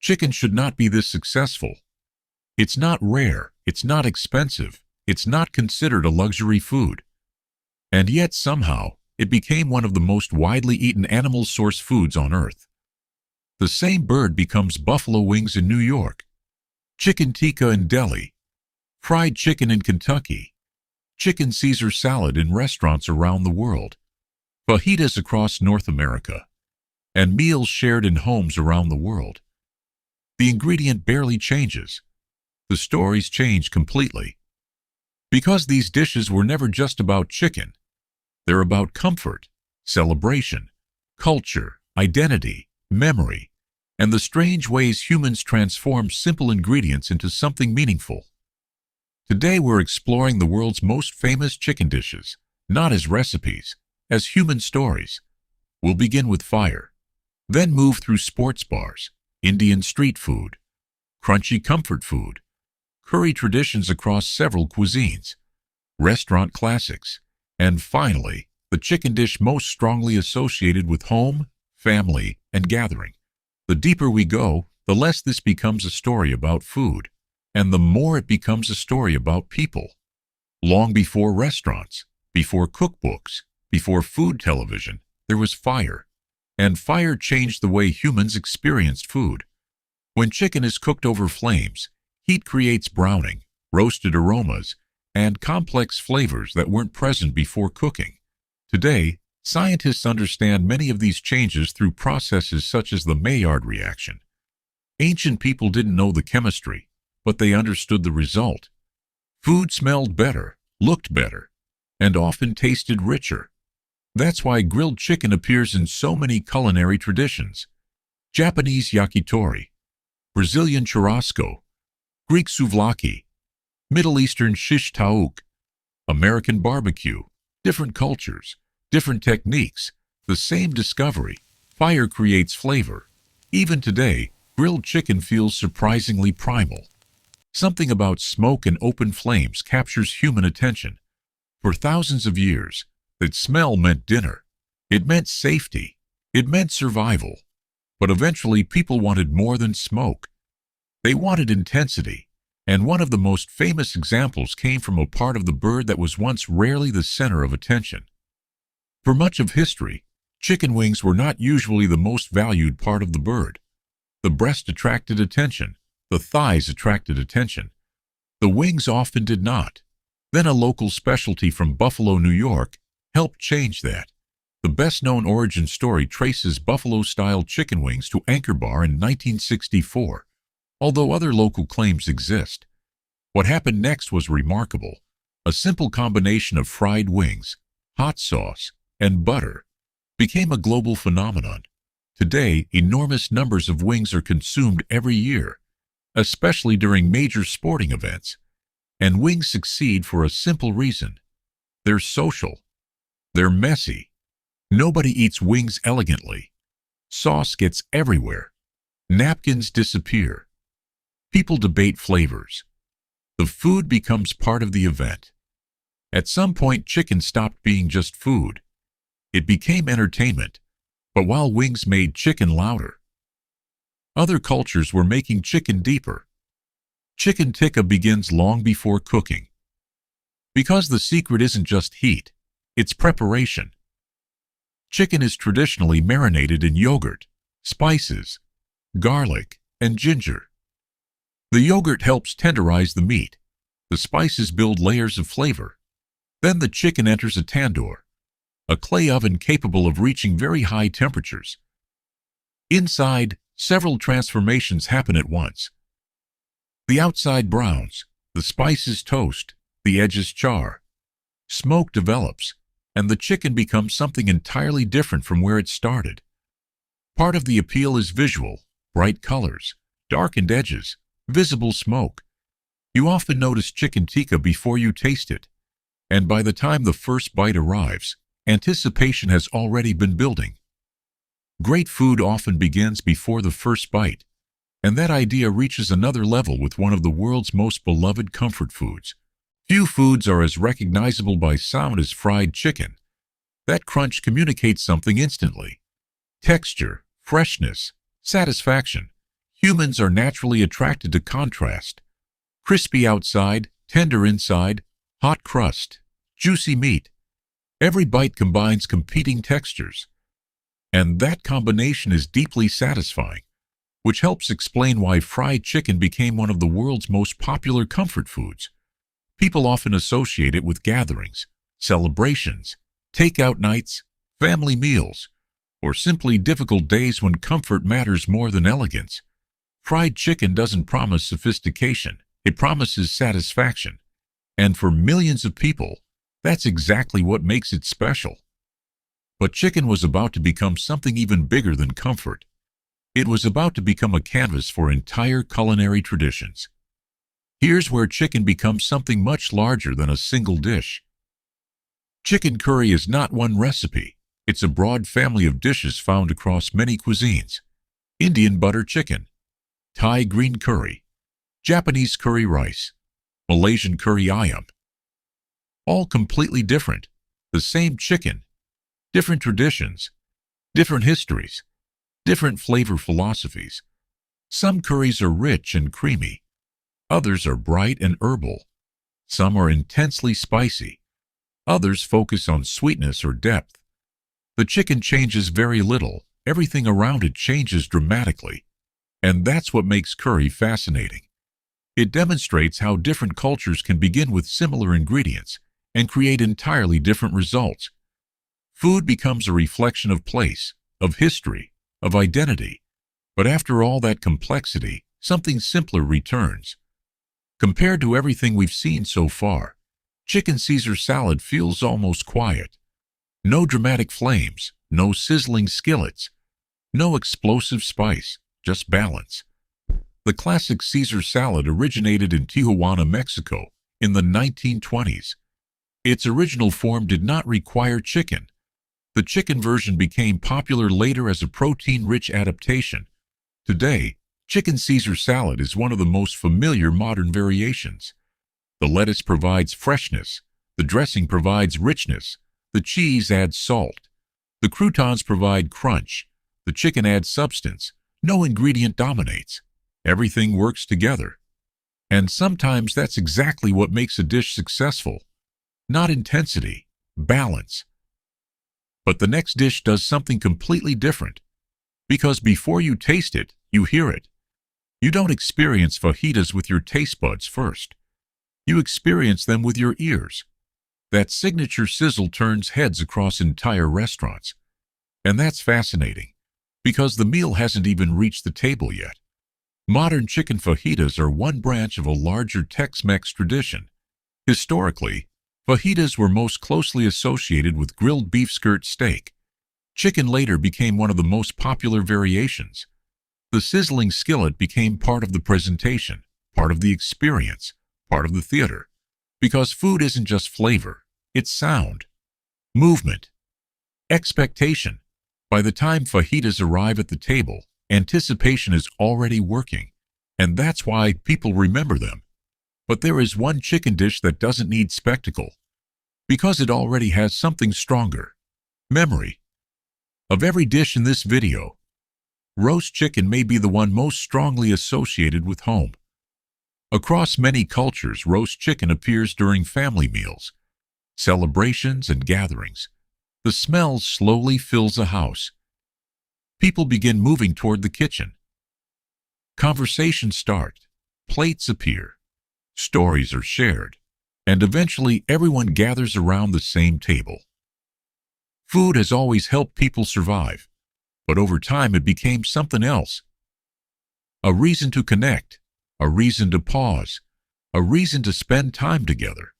Chicken should not be this successful. It's not rare, it's not expensive, it's not considered a luxury food. And yet somehow, it became one of the most widely eaten animal source foods on Earth. The same bird becomes buffalo wings in New York, chicken tikka in Delhi, fried chicken in Kentucky, chicken Caesar salad in restaurants around the world, fajitas across North America, and meals shared in homes around the world. The ingredient barely changes. The stories change completely. Because these dishes were never just about chicken. They're about comfort, celebration, culture, identity, memory, and the strange ways humans transform simple ingredients into something meaningful. Today we're exploring the world's most famous chicken dishes, not as recipes, as human stories. We'll begin with fire, then move through sports bars, Indian street food, crunchy comfort food, curry traditions across several cuisines, restaurant classics, and finally, the chicken dish most strongly associated with home, family, and gathering. The deeper we go, the less this becomes a story about food, and the more it becomes a story about people. Long before restaurants, before cookbooks, before food television, there was fire, and fire changed the way humans experienced food. When chicken is cooked over flames, heat creates browning, roasted aromas, and complex flavors that weren't present before cooking. Today, scientists understand many of these changes through processes such as the Maillard reaction. Ancient people didn't know the chemistry, but they understood the result. Food smelled better, looked better, and often tasted richer. That's why grilled chicken appears in so many culinary traditions. Japanese yakitori, Brazilian churrasco, Greek souvlaki, Middle Eastern shish taouk, American barbecue, different cultures, different techniques, the same discovery. Fire creates flavor. Even today, grilled chicken feels surprisingly primal. Something about smoke and open flames captures human attention. For thousands of years, that smell meant dinner. It meant safety. It meant survival. But eventually people wanted more than smoke. They wanted intensity. And one of the most famous examples came from a part of the bird that was once rarely the center of attention. For much of history, chicken wings were not usually the most valued part of the bird. The breast attracted attention. The thighs attracted attention. The wings often did not. Then a local specialty from Buffalo, New York, helped change that. The best-known origin story traces Buffalo-style chicken wings to Anchor Bar in 1964. Although other local claims exist. What happened next was remarkable. A simple combination of fried wings, hot sauce, and butter became a global phenomenon. Today, enormous numbers of wings are consumed every year, especially during major sporting events. And wings succeed for a simple reason. They're social. They're messy. Nobody eats wings elegantly. Sauce gets everywhere. Napkins disappear. People debate flavors. The food becomes part of the event. At some point, chicken stopped being just food. It became entertainment. But while wings made chicken louder, other cultures were making chicken deeper. Chicken tikka begins long before cooking. Because the secret isn't just heat, it's preparation. Chicken is traditionally marinated in yogurt, spices, garlic, and ginger. The yogurt helps tenderize the meat. The spices build layers of flavor. Then the chicken enters a tandoor, a clay oven capable of reaching very high temperatures. Inside, several transformations happen at once. The outside browns, the spices toast, the edges char. Smoke develops, and the chicken becomes something entirely different from where it started. Part of the appeal is visual, bright colors, darkened edges, visible smoke. You often notice chicken tikka before you taste it, and by the time the first bite arrives, anticipation has already been building. Great food often begins before the first bite, and that idea reaches another level with one of the world's most beloved comfort foods. Few foods are as recognizable by sound as fried chicken. That crunch communicates something instantly. Texture, freshness, satisfaction. Humans are naturally attracted to contrast. Crispy outside, tender inside, hot crust, juicy meat. Every bite combines competing textures. And that combination is deeply satisfying, which helps explain why fried chicken became one of the world's most popular comfort foods. People often associate it with gatherings, celebrations, takeout nights, family meals, or simply difficult days when comfort matters more than elegance. Fried chicken doesn't promise sophistication, it promises satisfaction. And for millions of people, that's exactly what makes it special. But chicken was about to become something even bigger than comfort. It was about to become a canvas for entire culinary traditions. Here's where chicken becomes something much larger than a single dish. Chicken curry is not one recipe. It's a broad family of dishes found across many cuisines. Indian butter chicken, Thai green curry, Japanese curry rice, Malaysian curry ayam. All completely different. The same chicken, different traditions, different histories, different flavor philosophies. Some curries are rich and creamy. Others are bright and herbal. Some are intensely spicy. Others focus on sweetness or depth. The chicken changes very little. Everything around it changes dramatically. And that's what makes curry fascinating. It demonstrates how different cultures can begin with similar ingredients and create entirely different results. Food becomes a reflection of place, of history, of identity. But after all that complexity, something simpler returns. Compared to everything we've seen so far, chicken Caesar salad feels almost quiet. No dramatic flames, no sizzling skillets, no explosive spice, just balance. The classic Caesar salad originated in Tijuana, Mexico, in the 1920s. Its original form did not require chicken. The chicken version became popular later as a protein-rich adaptation. Today, chicken Caesar salad is one of the most familiar modern variations. The lettuce provides freshness, the dressing provides richness, the cheese adds salt, the croutons provide crunch, the chicken adds substance. No ingredient dominates. Everything works together. And sometimes that's exactly what makes a dish successful. Not intensity, balance. But the next dish does something completely different. Because before you taste it, you hear it. You don't experience fajitas with your taste buds first. You experience them with your ears. That signature sizzle turns heads across entire restaurants. And that's fascinating, because the meal hasn't even reached the table yet. Modern chicken fajitas are one branch of a larger Tex-Mex tradition. Historically, fajitas were most closely associated with grilled beef skirt steak. Chicken later became one of the most popular variations. The sizzling skillet became part of the presentation, part of the experience, part of the theater. Because food isn't just flavor, it's sound, movement, expectation. By the time fajitas arrive at the table, anticipation is already working, and that's why people remember them. But there is one chicken dish that doesn't need spectacle, because it already has something stronger: memory. Of every dish in this video, roast chicken may be the one most strongly associated with home. Across many cultures, roast chicken appears during family meals, celebrations, and gatherings. The smell slowly fills a house. People begin moving toward the kitchen. Conversations start, plates appear, stories are shared, and eventually everyone gathers around the same table. Food has always helped people survive, but over time it became something else. A reason to connect, a reason to pause, a reason to spend time together.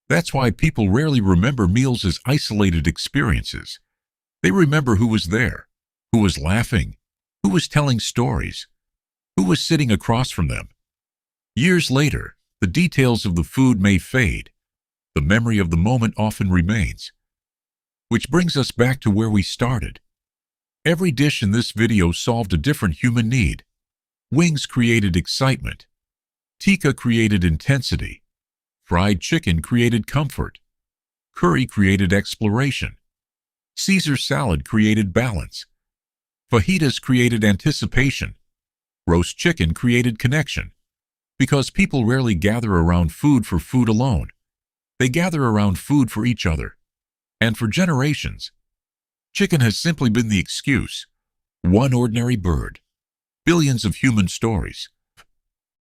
That's why people rarely remember meals as isolated experiences. They remember who was there, who was laughing, who was telling stories, who was sitting across from them. Years later, the details of the food may fade. The memory of the moment often remains. Which brings us back to where we started. Every dish in this video solved a different human need. Wings created excitement. Tikka created intensity. Fried chicken created comfort. Curry created exploration. Caesar salad created balance. Fajitas created anticipation. Roast chicken created connection because people rarely gather around food for food alone. They gather around food for each other. And for generations, chicken has simply been the excuse. One ordinary bird, billions of human stories.